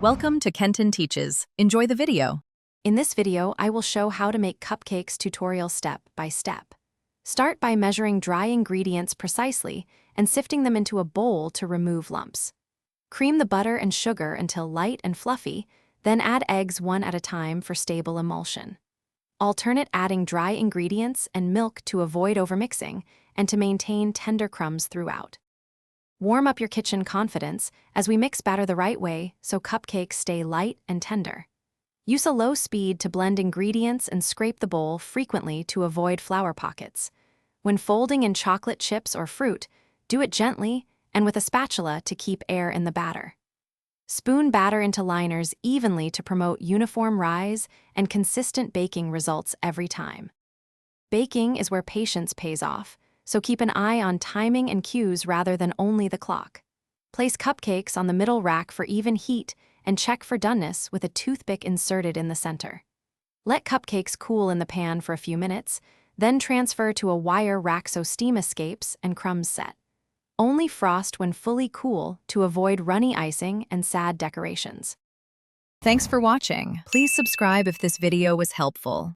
Welcome to Kenton Teaches. Enjoy the video. In this video, I will show how to make cupcakes tutorial step by step. Start by measuring dry ingredients precisely and sifting them into a bowl to remove lumps. Cream the butter and sugar until light and fluffy, then add eggs one at a time for stable emulsion. Alternate adding dry ingredients and milk to avoid overmixing and to maintain tender crumbs throughout. Warm up your kitchen confidence as we mix batter the right way so cupcakes stay light and tender. Use a low speed to blend ingredients and scrape the bowl frequently to avoid flour pockets. When folding in chocolate chips or fruit, do it gently and with a spatula to keep air in the batter. Spoon batter into liners evenly to promote uniform rise and consistent baking results every time. Baking is where patience pays off, so keep an eye on timing and cues rather than only the clock. Place cupcakes on the middle rack for even heat and check for doneness with a toothpick inserted in the center. Let cupcakes cool in the pan for a few minutes, then transfer to a wire rack so steam escapes and crumbs set. Only frost when fully cool to avoid runny icing and sad decorations. Thanks for watching. Please subscribe if this video was helpful.